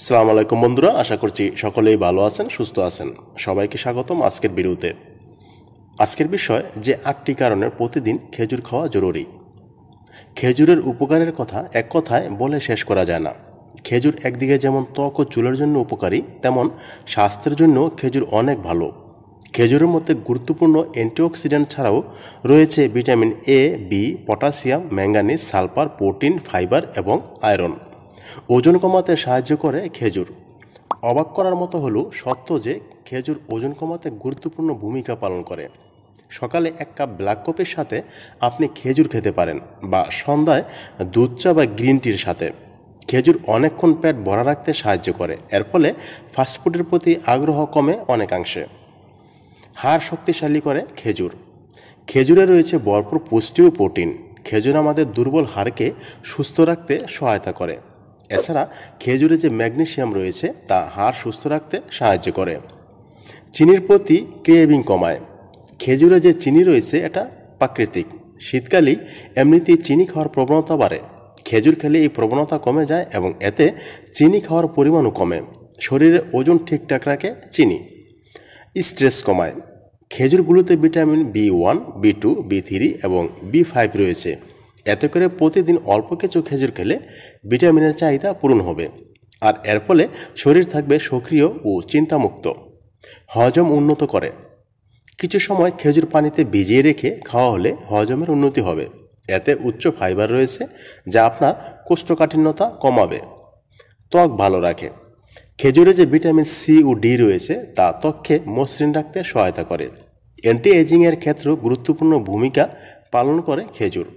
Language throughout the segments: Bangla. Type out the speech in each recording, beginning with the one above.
আসসালামু আলাইকুম বন্ধুরা, আশা করছি সকলেই ভালো আছেন, সুস্থ আছেন। সবাইকে স্বাগতম আজকের ভিডিওতে। আজকের বিষয় যে 8টি কারণে প্রতিদিন খেজুর খাওয়া জরুরি। খেজুরের উপকারের কথা এক কথায় বলে শেষ করা যায় না। খেজুর একদিকে যেমন ত্বক ও চুলের জন্য উপকারী, তেমন স্বাস্থ্যের জন্য খেজুর অনেক ভালো। খেজুরের মধ্যে গুরুত্বপূর্ণ অ্যান্টিঅক্সিডেন্ট ছাড়াও রয়েছে vitamin A, B, potassium, manganese, sulphur, protein, fibre এবং আয়রন। ওজন কমাতে সাহায্য করে খেজুর। অবাক করার মতো হলো সত্য যে খেজুর ওজন কমাতে গুরুত্বপূর্ণ ভূমিকা পালন করে। সকালে এক কাপ ব্ল্যাক কফির সাথে আপনি খেজুর খেতে পারেন, বা সন্ধ্যায় দুধ চা বা গ্রিন টির সাথে। খেজুর অনেকক্ষণ পেট ভরা রাখতে সাহায্য করে, এর ফলে ফাস্টফুডের প্রতি আগ্রহ কমে অনেকাংশে। হাড় শক্তিশালী করে খেজুর। খেজুরে রয়েছে ভরপুর পুষ্টি ও প্রোটিন। খেজুর আমাদের দুর্বল হাড়কে সুস্থ রাখতে সহায়তা করে। এছাড়া খেজুরে যে ম্যাগনেসিয়াম রয়েছে তা হাড় সুস্থ রাখতে সাহায্য করে। চিনির প্রতি ক্রেভিং কমায়। খেজুরে যে চিনি রয়েছে এটা প্রাকৃতিক। শীতকালেই এমনিতেই চিনি খাওয়ার প্রবণতা বাড়ে। খেজুর খেলে এই প্রবণতা কমে যায় এবং এতে চিনি খাওয়ার পরিমাণও কমে। শরীরে ওজন ঠিকঠাক রাখে চিনি। স্ট্রেস কমায়। খেজুরগুলোতে ভিটামিন বি1, বি2, বি3 এবং বি5 রয়েছে। এতে করে প্রতিদিন অল্প কিছু খেজুর খেলে ভিটামিনের চাহিদা পূরণ হবে, আর এর ফলে শরীর থাকবে সক্রিয় ও চিন্তামুক্ত। হজম উন্নত করে। কিছু সময় খেজুর পানিতে ভিজিয়ে রেখে খাওয়া হলে হজমের উন্নতি হবে। এতে উচ্চ ফাইবার রয়েছে, যা আপনার কোষ্ঠকাঠিন্যতা কমাবে। ত্বক ভালো রাখে। খেজুরে যে ভিটামিন সি ও ডি রয়েছে তা ত্বককে মসৃণ রাখতে সহায়তা করে। অ্যান্টি এজিংয়ের ক্ষেত্রেও গুরুত্বপূর্ণ ভূমিকা পালন করে খেজুর।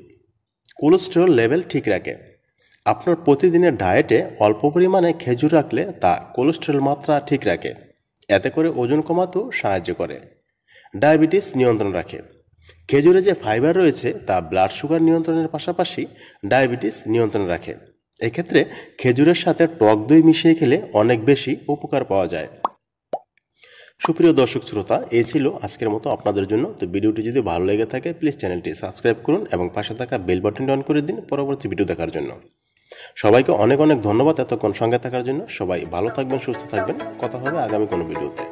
কোলেস্টেরল লেভেল ঠিক রাখে। আপনার প্রতিদিনের ডায়েটে অল্প পরিমাণে খেজুর রাখলে তা কোলেস্টেরল মাত্রা ঠিক রাখে। এতে করে ওজন কমাতেও সাহায্য করে। ডায়াবেটিস নিয়ন্ত্রণ রাখে। খেজুরে যে ফাইবার রয়েছে তা ব্লাড সুগার নিয়ন্ত্রণের পাশাপাশি ডায়াবেটিস নিয়ন্ত্রণ রাখে। এক্ষেত্রে খেজুরের সাথে টক দই মিশিয়ে খেলে অনেক বেশি উপকার পাওয়া যায়। সুপ্রিয় দর্শক শ্রোতা, এই ছিল আজকের মতো আপনাদের জন্য। তো ভিডিওটি যদি ভালো লেগে থাকে প্লিজ চ্যানেলটি সাবস্ক্রাইব করুন এবং পাশে থাকা বেল বাটনটি অন করে দিন পরবর্তী ভিডিও দেখার জন্য। সবাইকে অনেক অনেক ধন্যবাদ এতক্ষণ সঙ্গে থাকার জন্য। সবাই ভালো থাকবেন, সুস্থ থাকবেন। কথা হবে আগামী কোনো ভিডিওতে।